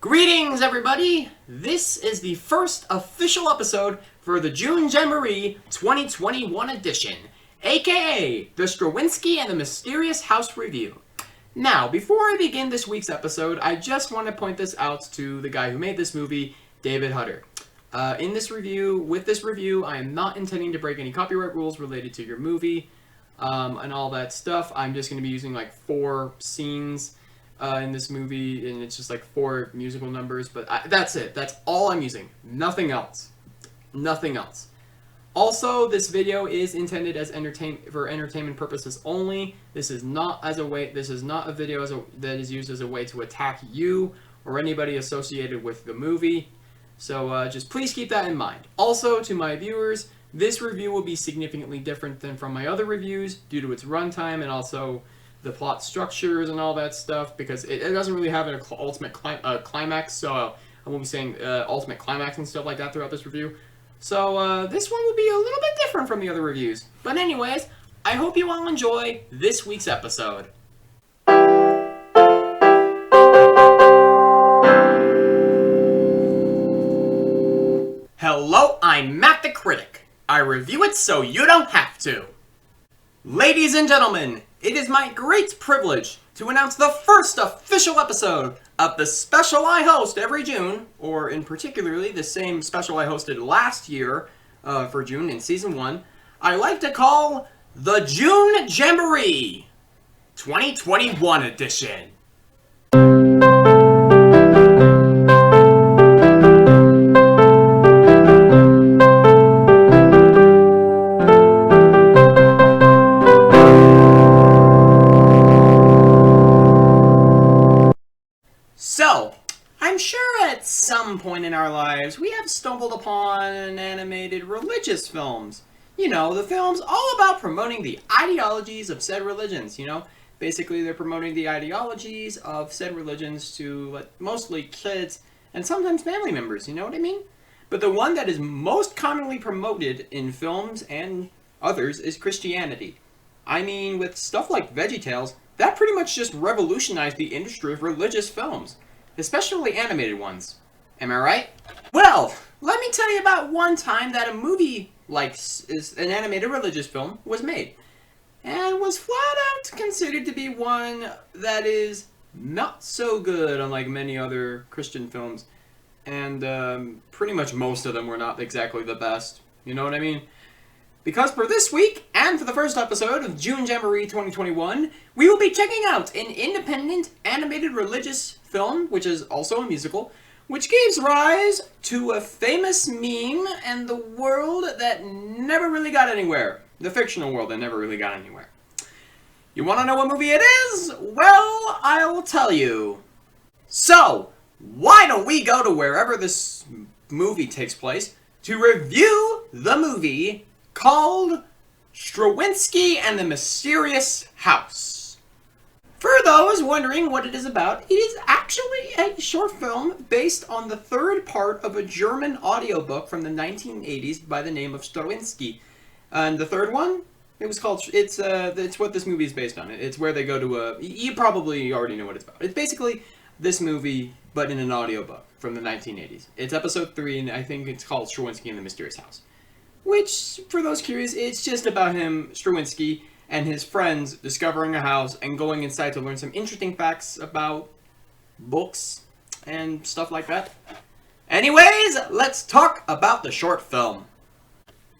Greetings, everybody! This is the first official episode for the June Jamboree 2021 edition, aka the Strawinsky and the Mysterious House Review. Now, before I begin this week's episode, I just want to point this out to the guy who made this movie, David Hutter. With this review, I am not intending to break any copyright rules related to your movie and all that stuff. I'm just going to be using like 4 scenes in this movie, and it's just like 4 musical numbers, but that's it. That's all I'm using. Nothing else. Nothing else. Also, this video is intended as for entertainment purposes only. This is not a video that is used as a way to attack you or anybody associated with the movie. So just please keep that in mind. Also, to my viewers, this review will be significantly different than from my other reviews due to its runtime and also the plot structures and all that stuff, because it doesn't really have an ultimate climax, so I won't be saying ultimate climax and stuff like that throughout this review. So this one will be a little bit different from the other reviews. But anyways, I hope you all enjoy this week's episode. Hello, I'm Matt the Critic. I review it so you don't have to. Ladies and gentlemen, it is my great privilege to announce the first official episode of the special I host every June, or in particularly the same special I hosted last year for June in Season 1, I like to call the June Jamboree 2021 edition. So, I'm sure at some point in our lives we have stumbled upon animated religious films. You know, the films all about promoting the ideologies of said religions, you know? Basically, they're promoting the ideologies of said religions to mostly kids and sometimes family members, you know what I mean? But the one that is most commonly promoted in films and others is Christianity. I mean, with stuff like VeggieTales, that pretty much just revolutionized the industry of religious films, especially animated ones. Am I right? Well, let me tell you about one time that a movie like an animated religious film was made, and was flat out considered to be one that is not so good, unlike many other Christian films, and pretty much most of them were not exactly the best. You know what I mean? Because for this week, and for the first episode of June Jamboree 2021, we will be checking out an independent animated religious film, which is also a musical, which gives rise to a famous meme and the world that never really got anywhere. The fictional world that never really got anywhere. You want to know what movie it is? Well, I will tell you. So, why don't we go to wherever this movie takes place to review the movie called Strawinsky and the Mysterious House. For those wondering what it is about, it is actually a short film based on the 3rd part of a German audiobook from the 1980s by the name of Strawinsky. And the 3rd one, it was called, it's what this movie is based on. It's where they go to you probably already know what it's about. It's basically this movie, but in an audiobook from the 1980s. It's episode 3, and I think it's called Strawinsky and the Mysterious House. Which, for those curious, it's just about him, Strawinsky, and his friends discovering a house and going inside to learn some interesting facts about books and stuff like that. Anyways, let's talk about the short film.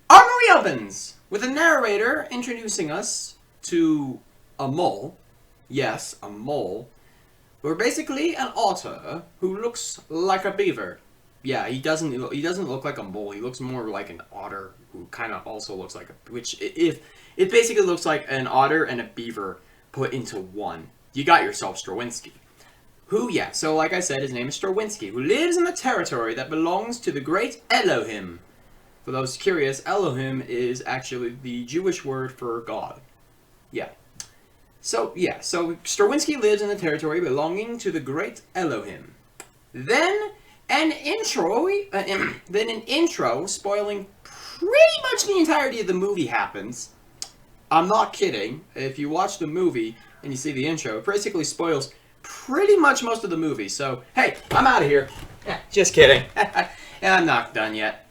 Our movie opens with a narrator introducing us to a mole. Yes, a mole. We're basically an otter who looks like a beaver. Yeah, he doesn't look like a mole. He looks more like an otter who kind of also looks like it basically looks like an otter and a beaver put into one. You got yourself Strawinsky. So like I said, his name is Strawinsky, who lives in the territory that belongs to the great Elohim. For those curious, Elohim is actually the Jewish word for God. So Strawinsky lives in the territory belonging to the great Elohim. Then an intro spoiling pretty much the entirety of the movie happens. I'm not kidding. If you watch the movie and you see the intro, it basically spoils pretty much most of the movie. So, hey, I'm out of here. Just kidding. I'm not done yet.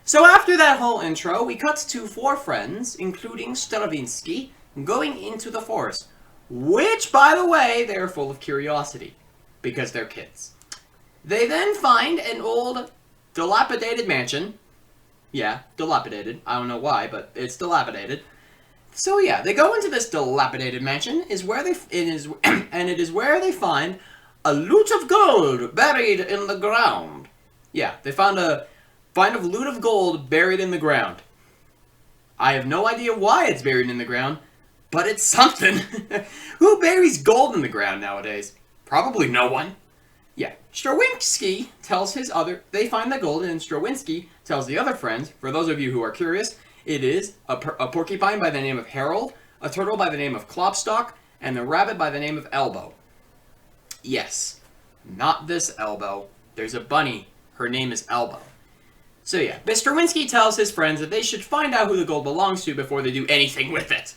So after that whole intro, we cut to 4 friends, including Strawinsky, going into the forest. Which, by the way, they're full of curiosity. Because they're kids. They then find an old, dilapidated mansion. Yeah, dilapidated. I don't know why, but it's dilapidated. So yeah, they go into this dilapidated mansion, and it is where they find a loot of gold buried in the ground. Yeah, they find a loot of gold buried in the ground. I have no idea why it's buried in the ground, but it's something. Who buries gold in the ground nowadays? Probably no one. Yeah, Strawinsky tells they find the gold, and Strawinsky tells the other friends, for those of you who are curious, it is a porcupine by the name of Harold, a turtle by the name of Klopstock, and a rabbit by the name of Elbow. Yes, not this Elbow. There's a bunny. Her name is Elbow. So yeah, Strawinsky tells his friends that they should find out who the gold belongs to before they do anything with it.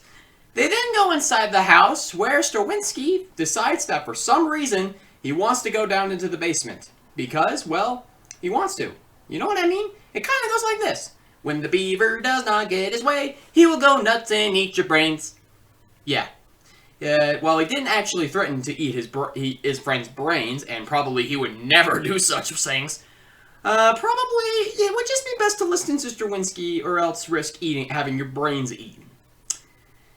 They then go inside the house, where Strawinsky decides that for some reason, he wants to go down into the basement. Because, well, he wants to. You know what I mean? It kind of goes like this. When the beaver does not get his way, he will go nuts and eat your brains. Yeah. Well, he didn't actually threaten to eat his friend's brains, and probably he would never do such things. Probably it would just be best to listen to Strawinsky or else risk having your brains eaten.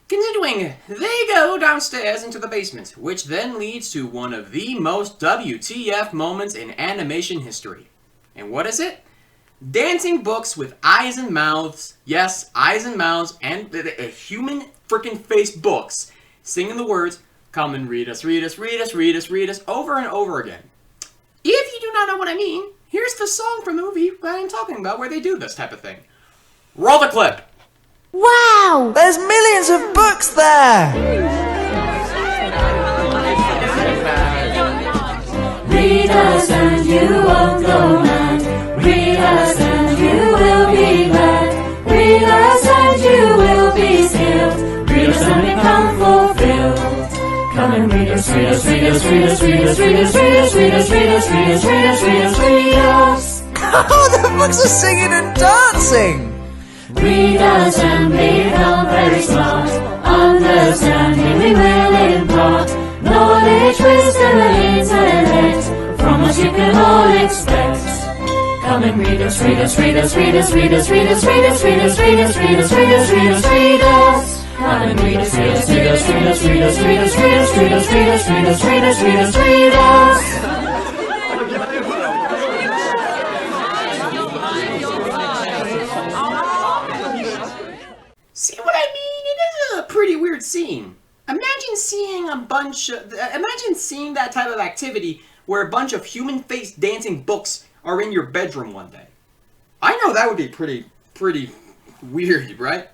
Continuing, they go downstairs into the basement, which then leads to one of the most WTF moments in animation history. And what is it? Dancing books with eyes and mouths. Yes, eyes and mouths and human freaking face books singing the words, "Come and read us, read us, read us, read us, read us," over and over again. If you do not know what I mean, here's the song from the movie that I'm talking about where they do this type of thing. Roll the clip. Wow! There's millions of books there! Read us and you won't go mad. Read us and you will be glad. Read us and you will be skilled. Read us and become fulfilled. Come and read us, read us, read us, read us, read us, read us, read us, read us, read us, read us, read us, read us, read us. Oh, the books are singing and dancing! Read us and become very smart. Understanding we will impart. Knowledge, wisdom and intellect. From us you can all expect. Come and read us, read us, read us, read us, read us, read us, read us, read us, read us, read us, read us, read us, read us. Come and read us, read us, read us, read us, read us, read us, read us, read us, read us, read us, read us, read us, read us. See what I mean? It is a pretty weird scene. Imagine seeing that type of activity where a bunch of human-faced dancing books are in your bedroom one day. I know that would be pretty weird, right?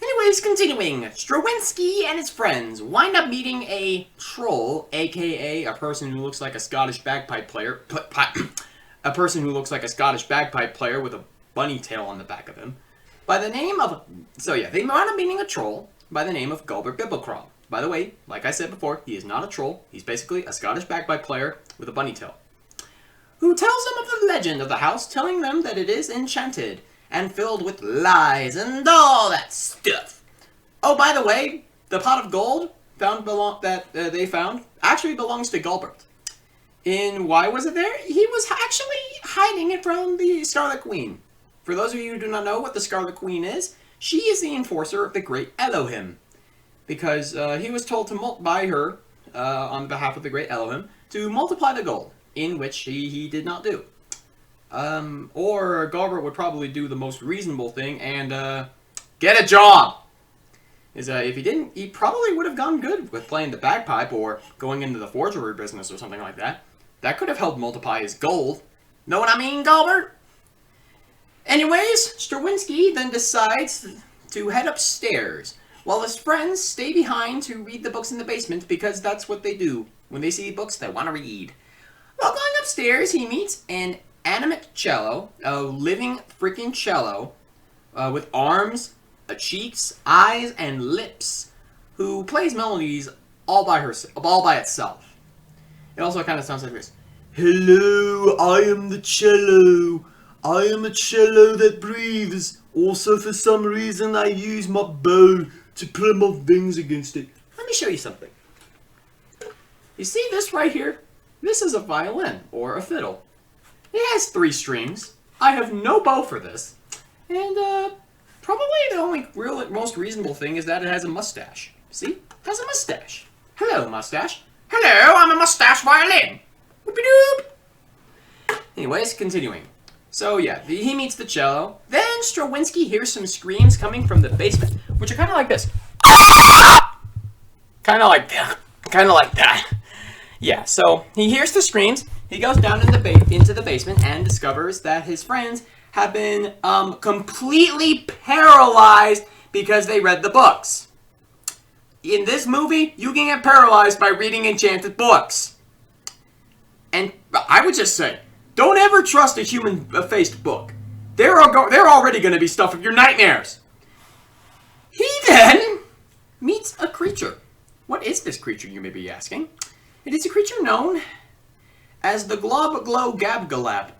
Anyways, continuing. Strawinsky and his friends wind up meeting a troll, aka a person who looks like a Scottish bagpipe player. A person who looks like a Scottish bagpipe player with a bunny tail on the back of him. By the name of... So yeah, they wind up meeting a troll by the name of Gulbert Bibblecraw. By the way, like I said before, he is not a troll. He's basically a Scottish bagpipe player with a bunny tail. Who tells them of the legend of the house, telling them that it is enchanted and filled with lies and all that stuff. Oh, by the way, the pot of gold they found actually belongs to Gulbert. And why was it there? He was actually hiding it from the Scarlet Queen. For those of you who do not know what the Scarlet Queen is, she is the enforcer of the great Elohim. Because he was told by her, on behalf of the great Elohim, to multiply the gold, in which he did not do. Or Gulbert would probably do the most reasonable thing and get a job. If he didn't, he probably would have gone good with playing the bagpipe or going into the forgery business or something like that. That could have helped multiply his gold. Know what I mean, Gulbert? Anyways, Strawinsky then decides to head upstairs, while his friends stay behind to read the books in the basement because that's what they do. When they see books, they want to read. While going upstairs, he meets an animate cello, a living freaking cello, with arms, cheeks, eyes, and lips, who plays melodies all by itself. It also kind of sounds like this. Hello, I am the cello. I am a cello that breathes. Also, for some reason, I use my bow to put my wings against it. Let me show you something. You see this right here? This is a violin, or a fiddle. It has 3 strings. I have no bow for this. And, probably the only most reasonable thing is that it has a mustache. See? It has a mustache. Hello, mustache. Hello, I'm a mustache violin. Whoopie-doop. Anyways, continuing. So, yeah, he meets the cello. Then Strawinsky hears some screams coming from the basement, which are kind of like this. Kind of like that. Kind of like that. Yeah, so he hears the screams. He goes down into the basement and discovers that his friends have been completely paralyzed because they read the books. In this movie, you can get paralyzed by reading enchanted books. And I would just say, don't ever trust a human-faced book. They're already going to be stuff of your nightmares. He then meets a creature. What is this creature, you may be asking? It is a creature known as the Glob-Glow-Gab-Galab.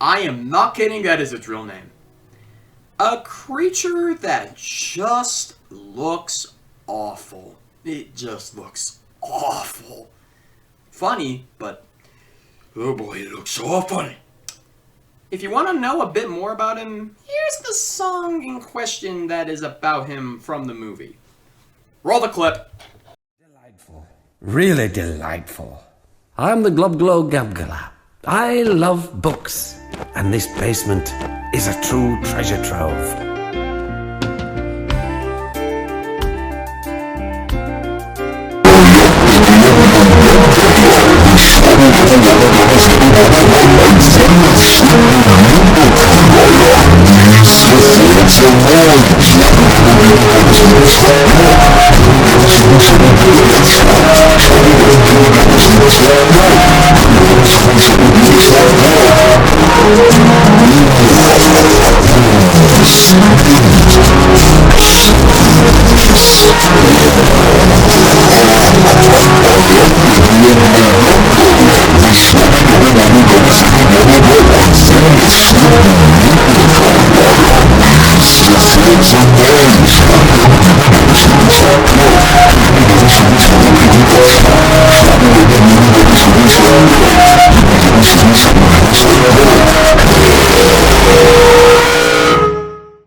I am not kidding, that is its real name. A creature that just looks awful. It just looks awful. Funny, but oh boy, it looks so funny. If you want to know a bit more about him, here's the song in question that is about him from the movie. Roll the clip. Delightful. Really delightful. I'm the Glob-Glow-Gab-Galab. I love books, and this basement is a true treasure trove.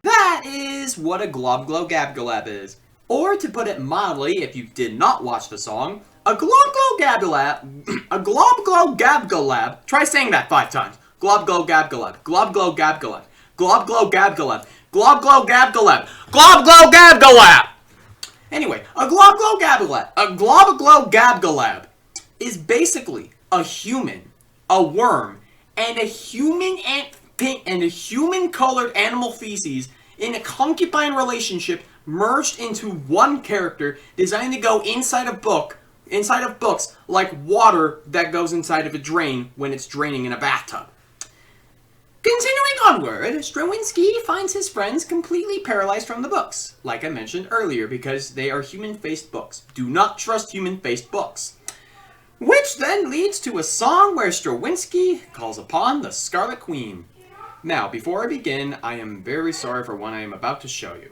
That is what a Glob-Glow-Gab-Galab is. Or to put it mildly, if you did not watch the song, a Glob-Glow-Gab-Galab, try saying that 5 times. Glob-Glow-Gab-Galab, Glob-Glow-Gab-Galab, Glob-Glow-Gab-Galab, Glob-Glow-Gab-Galab, Glob-Glow-Gab-Galab! Anyway, a Glob-Glow-Gab-Galab is basically a human, a worm, and a human-colored animal feces in a concubine relationship merged into one character designed to go inside of books like water that goes inside of a drain when it's draining in a bathtub. Continuing onward, Strawinsky finds his friends completely paralyzed from the books, like I mentioned earlier, because they are human-faced books. Do not trust human-faced books. Which then leads to a song where Strawinsky calls upon the Scarlet Queen. Now, before I begin, I am very sorry for what I am about to show you.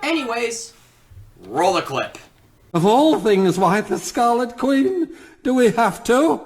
Anyways, roll the clip. Of all things, why the Scarlet Queen? Do we have to?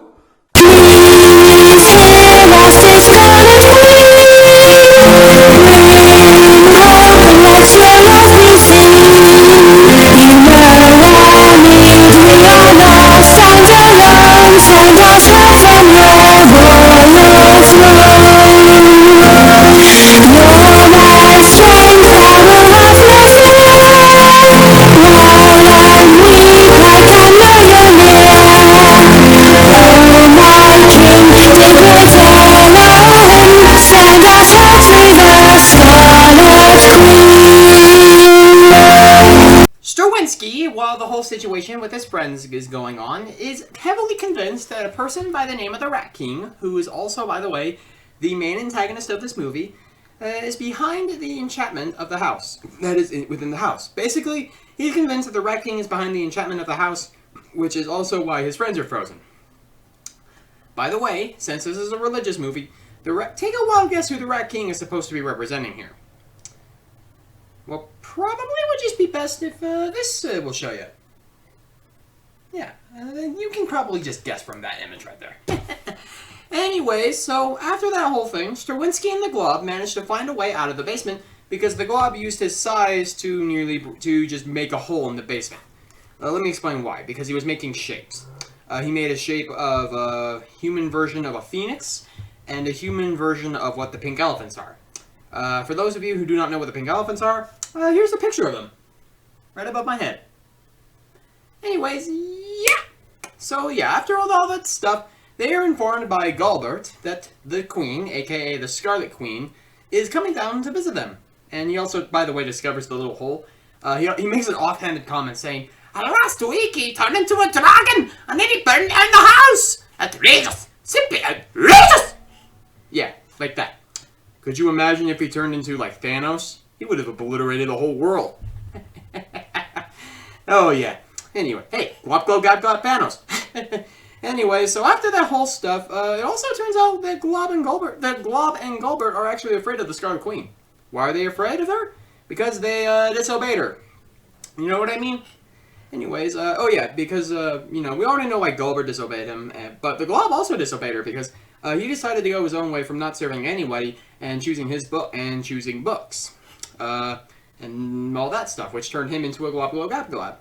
Strawinsky, while the whole situation with his friends is going on, is heavily convinced that a person by the name of the Rat King, who is also, by the way, the main antagonist of this movie, is behind the enchantment of the house. That is within the house. Basically, he's convinced that the Rat King is behind the enchantment of the house, which is also why his friends are frozen. By the way, since this is a religious movie, take a wild guess who the Rat King is supposed to be representing here. Well, probably would just be best if this will show you. Yeah, you can probably just guess from that image right there. Anyways, so after that whole thing, Strawinsky and the Glob managed to find a way out of the basement because the Glob used his size to just make a hole in the basement. Let me explain why. Because he was making shapes. He made a shape of a human version of a phoenix and a human version of what the pink elephants are. For those of you who do not know what the pink elephants are, here's a picture of them. Right above my head. Anyways, yeah! So yeah, after all that stuff, they are informed by Galbert that the Queen, aka the Scarlet Queen, is coming down to visit them. And he also, by the way, discovers the little hole. He makes an offhanded comment saying, "Last week he turned into a dragon, and then he burned down the house! Outrageous! Simply outrageous!" Yeah, like that. Could you imagine if he turned into, like, Thanos? He would have obliterated the whole world. Oh, yeah. Anyway, hey, Glop Glob Gab Glop Thanos. Anyway, so after that whole stuff, it also turns out that Glob and Galbert are actually afraid of the Scarlet Queen. Why are they afraid of her? Because they disobeyed her. You know what I mean? Anyways, oh yeah, because, you know, we already know why Galbert disobeyed him, but the Glob also disobeyed her because he decided to go his own way from not serving anybody and choosing his book and choosing books. And all that stuff, which turned him into a Glop Glob Gab Glab.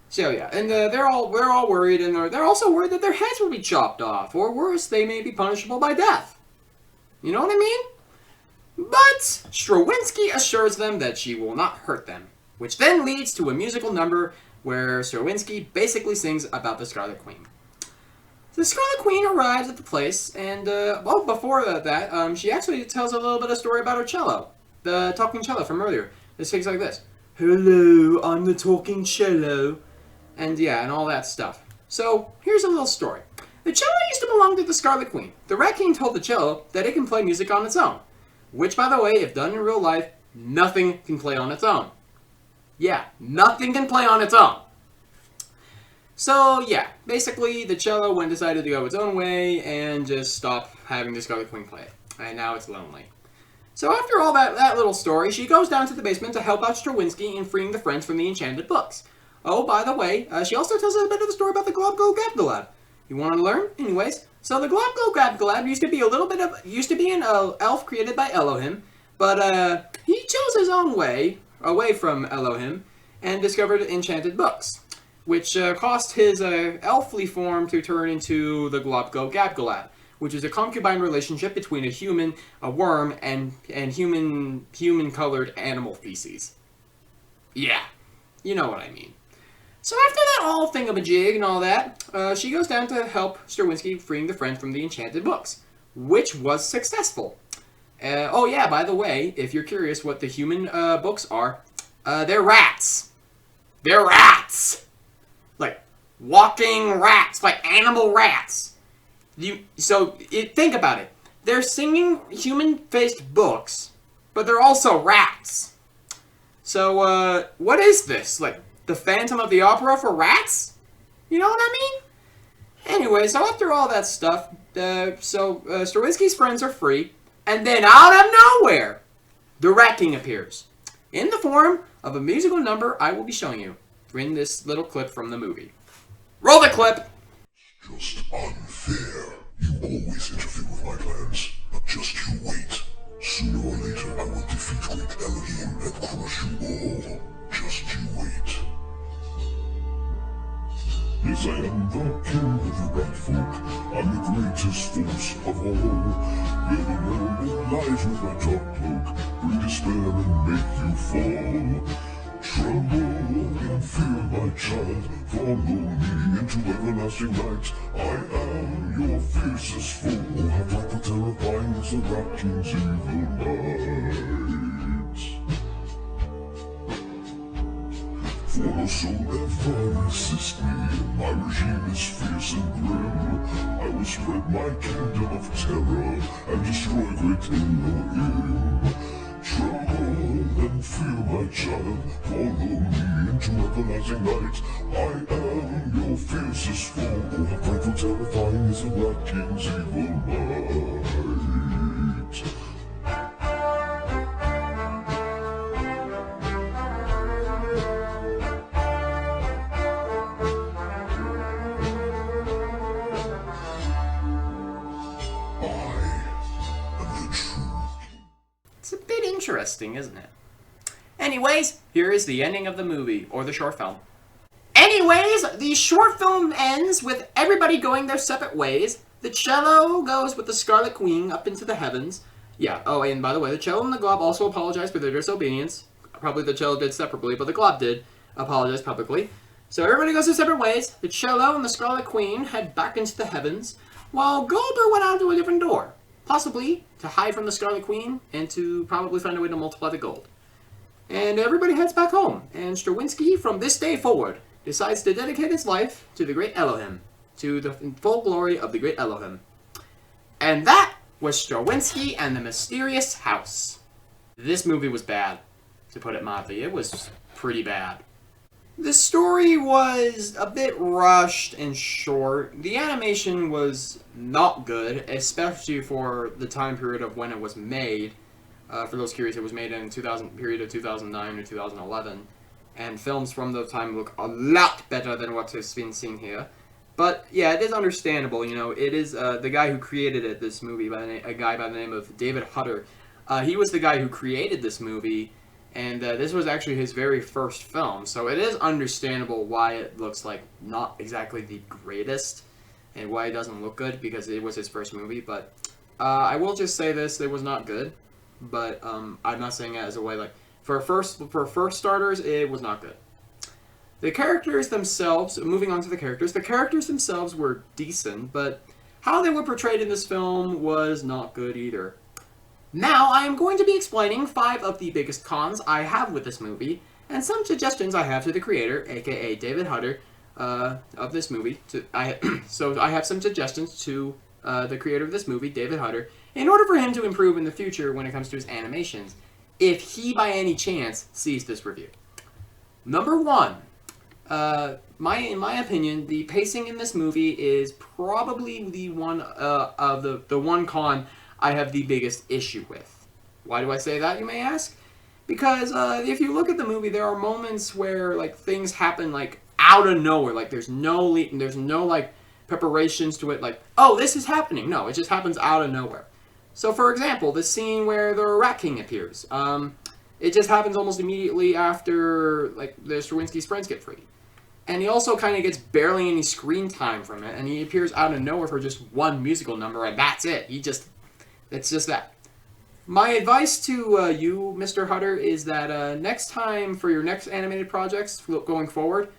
So yeah, and we're all worried, and they're also worried that their heads will be chopped off, or worse, they may be punishable by death. You know what I mean? But Strawinsky assures them that she will not hurt them, which then leads to a musical number where Strawinsky basically sings about the Scarlet Queen. The Scarlet Queen arrives at the place, and well, before that, she actually tells a little bit of story about her cello, the talking cello from earlier. It sings like this: "Hello, I'm the talking cello." And yeah, and all that stuff. So, here's a little story. The cello used to belong to the Scarlet Queen. The Rat King told the cello that it can play music on its own. Which, by the way, if done in real life, nothing can play on its own. Yeah, nothing can play on its own. So, yeah, basically, the cello decided to go its own way and just stop having the Scarlet Queen play it. And now it's lonely. So after all that little story, she goes down to the basement to help out Strawinsky in freeing the friends from the enchanted books. Oh, by the way, she also tells us a bit of the story about the Glop Glob Gab Glab. You want to learn? Anyways, so the Glop Glob Gab Glab used to be an elf created by Elohim, but he chose his own way away from Elohim and discovered enchanted books, which caused his elfly form to turn into the Glop Glob Gab Glab, which is a concubine relationship between a human, a worm, and human-colored animal feces. Yeah, you know what I mean. So after that all thingamajig and all that, she goes down to help Strawinsky freeing the friends from the enchanted books, which was successful. Oh yeah, by the way, if you're curious what the human books are, they're rats. They're rats! Like, walking rats, like animal rats. Think about it. They're singing human-faced books, but they're also rats. So, what is this? Like, the Phantom of the Opera for rats? You know what I mean? Anyway, so after all that stuff, Strawinsky's friends are free, and then out of nowhere, the Rat King appears, in the form of a musical number I will be showing you in this little clip from the movie. Roll the clip! Just unfair. You always interfere with my plans, but just you wait. Sooner or later, I will defeat great Elohim and crush you all. Just you wait. Yes, I am the king of the rat folk. I'm the greatest force of all. Where the world lies with my dark cloak, bring despair and make you fall. Tremble in fear, my child. Follow me into everlasting light. I am your fiercest foe. Have brought the terrifying as the Rat King's evil might. For whosoever resist me, my regime is fierce and grim. I will spread my kingdom of terror and destroy great Elohim. Tremble and fear, my child, follow me into everlasting light. I am your fiercest foe, oh how frightful, terrifying is the Black King's evil might. It's a bit interesting, isn't it? Anyways, here is the ending of the movie, or the short film. Anyways, the short film ends with everybody going their separate ways. The cello goes with the Scarlet Queen up into the heavens. Yeah, oh, and by the way, the cello and the glob also apologized for their disobedience. Probably the cello did separately, but the glob did apologize publicly. So everybody goes their separate ways. The cello and the Scarlet Queen head back into the heavens, while Goldberg went out to a different door. Possibly to hide from the Scarlet Queen and to probably find a way to multiply the gold. And everybody heads back home, and Strawinsky, from this day forward, decides to dedicate his life to the great Elohim, to the full glory of the great Elohim. And that was Strawinsky and the Mysterious House. This movie was bad, to put it mildly. It was pretty bad. The story was a bit rushed and short. The animation was not good, especially for the time period of when it was made. For those curious, it was made in period of 2009 or 2011. And films from the time look a lot better than what has been seen here. But yeah, it is understandable, you know. It is the guy who created this movie, a guy by the name of David Hutter. He was the guy who created this movie. And this was actually his very first film, so it is understandable why it looks like not exactly the greatest, and why it doesn't look good, because it was his first movie, but I will just say this, it was not good, but I'm not saying it as a way, like, for first starters, it was not good. The characters themselves, moving on to the characters themselves were decent, but how they were portrayed in this film was not good either. Now, I am going to be explaining 5 of the biggest cons I have with this movie, and some suggestions I have to the creator, aka David Hutter, of this movie. So I have some suggestions to the creator of this movie, David Hutter, in order for him to improve in the future when it comes to his animations, if he by any chance sees this review. Number 1, in my opinion, the pacing in this movie is probably the one of the one con I have the biggest issue with. Why do I say that, you may ask? Because if you look at the movie, there are moments where like things happen like out of nowhere. Like there's no like preparations to it. Like, oh, this is happening. No, it just happens out of nowhere. So, for example, the scene where the Rat King appears. It just happens almost immediately after like the Strawinsky's friends get free. And he also kind of gets barely any screen time from it, and he appears out of nowhere for just one musical number, and that's it. It's just that. My advice to you, Mr. Hutter, is that next time for your next animated projects going forward,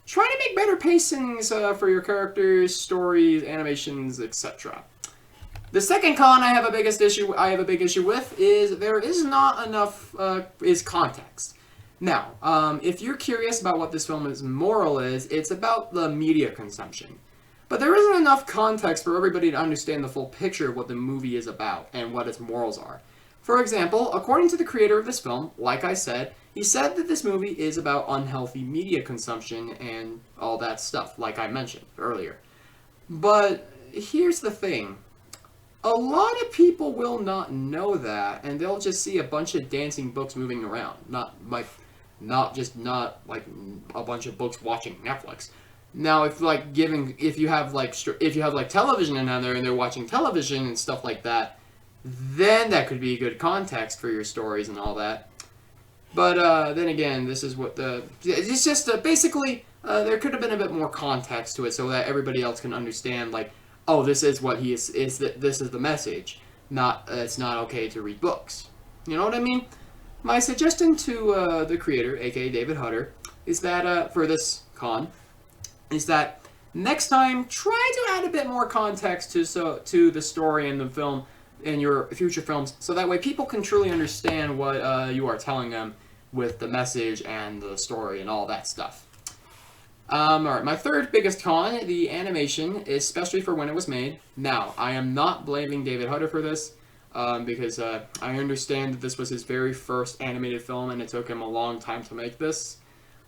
try to make better pacings for your characters, stories, animations, etc. The second con I have a big issue with is there is not enough is context. Now, if you're curious about what this film's moral is, it's about the media consumption. But there isn't enough context for everybody to understand the full picture of what the movie is about and what its morals are. For example, according to the creator of this film, like I said, he said that this movie is about unhealthy media consumption and all that stuff, like I mentioned earlier. But here's the thing. A lot of people will not know that, and they'll just see a bunch of dancing books moving around. Not like a bunch of books watching Netflix. Now, if you have television in there and they're watching television and stuff like that, then that could be good context for your stories and all that. But then again, this is what it's just basically there could have been a bit more context to it so that everybody else can understand. Like, oh, this is what he is. This is the message. Not it's not okay to read books. You know what I mean? My suggestion to the creator, aka David Hutter, is that for this con. Is that next time try to add a bit more context to the story and the film in your future films, so that way people can truly understand what you are telling them with the message and the story and all that stuff. Alright, my third biggest con, the animation, especially for when it was made. Now, I am not blaming David Hutter for this, because I understand that this was his very first animated film, and it took him a long time to make this.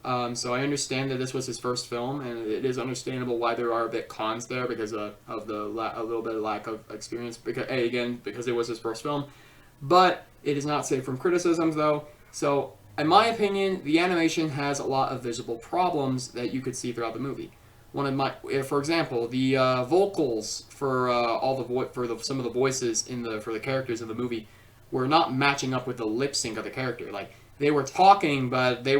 So I understand that this was his first film, and it is understandable why there are a bit cons there because of a little bit of lack of experience. Because because it was his first film, but it is not safe from criticisms though. So in my opinion, the animation has a lot of visible problems that you could see throughout the movie. For example, the vocals for some of the voices for the characters in the movie were not matching up with the lip sync of the character. Like they were talking, but their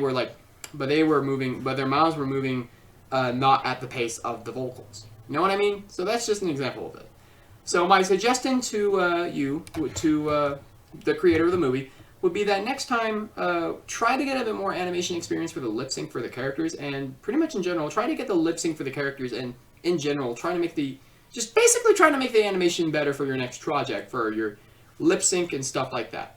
mouths were moving not at the pace of the vocals. You know what I mean? So that's just an example of it. So my suggestion to the creator of the movie would be that next time, try to get a bit more animation experience for the lip sync for the characters, and pretty much in general, try to get the lip sync for the characters, and in general, try to make the animation better for your next project, for your lip sync and stuff like that.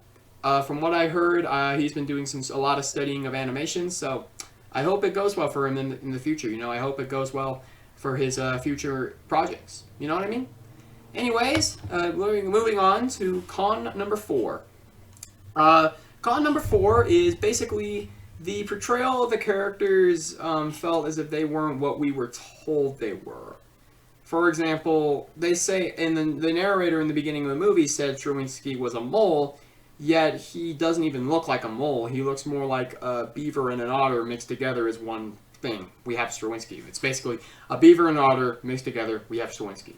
From what I heard, he's been doing a lot of studying of animation, so I hope it goes well for him in the future. You know, I hope it goes well for his future projects. You know what I mean? Anyways, moving on to con number 4. Con number 4 is basically the portrayal of the characters felt as if they weren't what we were told they were. For example, they say, and the narrator in the beginning of the movie said Strawinsky was a mole, yet he doesn't even look like a mole. He looks more like a beaver and an otter mixed together as one thing. We have Strawinsky. It's basically a beaver and an otter mixed together. We have Strawinsky.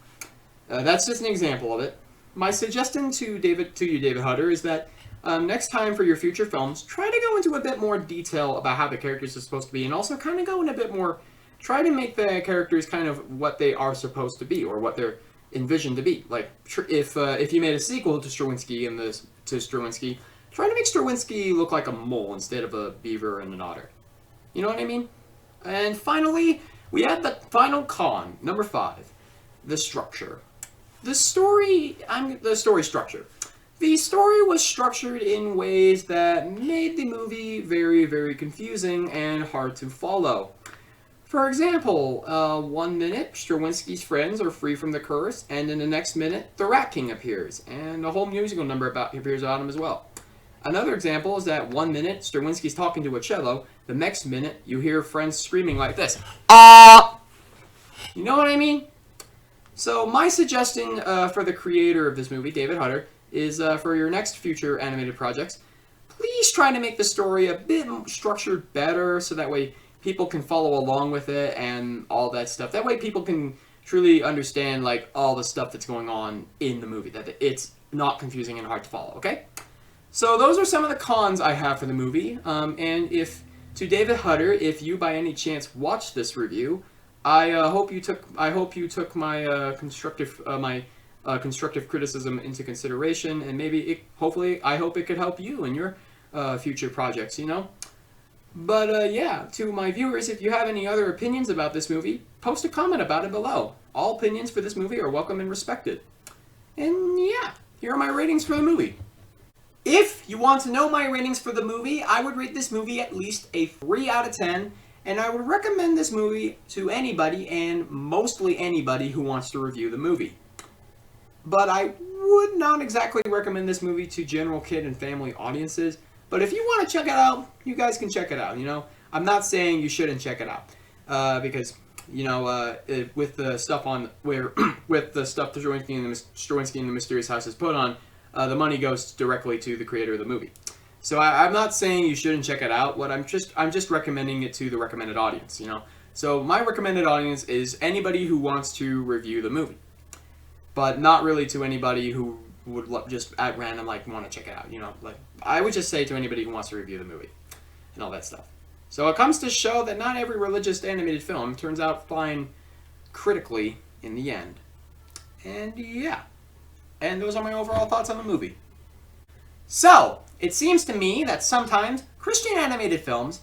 That's just an example of it. My suggestion to you, David Hutter, is that next time for your future films, try to go into a bit more detail about how the characters are supposed to be, and also kind of go in a bit more, try to make the characters kind of what they are supposed to be, or what they're envisioned to be. Like, if you made a sequel to Strawinsky, try to make Strawinsky look like a mole instead of a beaver and an otter. You know what I mean? And finally, we have the final con, number 5, the structure. The story structure. The story was structured in ways that made the movie very, very confusing and hard to follow. For example, 1 minute, Strawinsky's friends are free from the curse, and in the next minute, the Rat King appears, and a whole musical number appears about him as well. Another example is that 1 minute, Strawinsky's talking to a cello, the next minute, you hear friends screaming like this. Ah! You know what I mean? So my suggestion for the creator of this movie, David Hutter, is for your next future animated projects, please try to make the story a bit structured better so that way people can follow along with it and all that stuff. That way people can truly understand like all the stuff that's going on in the movie, that it's not confusing and hard to follow, okay? So those are some of the cons I have for the movie. And to David Hutter, if you by any chance watched this review, I hope you took my constructive criticism into consideration, and maybe I hope it could help you in your future projects, you know? But yeah, to my viewers, if you have any other opinions about this movie, post a comment about it below. All opinions for this movie are welcome and respected. And yeah, here are my ratings for the movie. If you want to know my ratings for the movie, I would rate this movie at least a 3 out of 10, and I would recommend this movie to anybody, and mostly anybody who wants to review the movie. But I would not exactly recommend this movie to general kid and family audiences. But if you want to check it out, you guys can check it out, you know? I'm not saying you shouldn't check it out. Because, you know, with the stuff with the stuff Strawinsky and the Mysterious House has put on, the money goes directly to the creator of the movie. So I'm not saying you shouldn't check it out. I'm just recommending it to the recommended audience, you know? So my recommended audience is anybody who wants to review the movie. But not really to anybody who would just at random like want to check it out, you know? Like I would just say to anybody who wants to review the movie and all that stuff. So it comes to show that not every religious animated film turns out fine critically in the end. And yeah. And those are my overall thoughts on the movie. So, it seems to me that sometimes Christian animated films,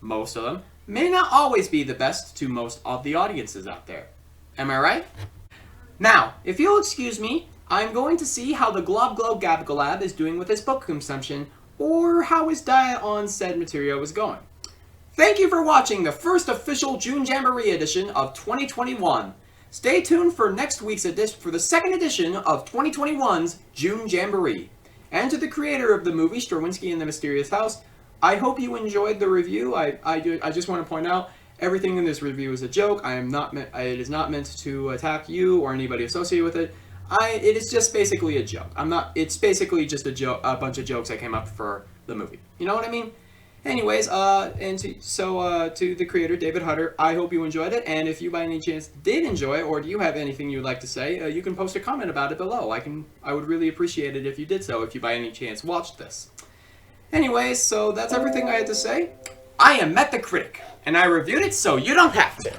most of them, may not always be the best to most of the audiences out there. Am I right? Now, if you'll excuse me, I'm going to see how the Glob Glow Gab Galab is doing with his book consumption, or how his diet on said material is going. Thank you for watching the first official June Jamboree edition of 2021. Stay tuned for next week's edition for the second edition of 2021's June Jamboree. And to the creator of the movie Strawinsky and the Mysterious House, I hope you enjoyed the review. I just want to point out everything in this review is a joke. It is not meant to attack you or anybody associated with it. It is just basically a joke. It's basically just a bunch of jokes I came up for the movie. You know what I mean? Anyways, to the creator, David Hutter, I hope you enjoyed it, and if you by any chance did enjoy it, or do you have anything you'd like to say, you can post a comment about it below. I would really appreciate it if you did so, if you by any chance watched this. Anyways, so that's everything I had to say. I am Met the Critic, and I reviewed it so you don't have to.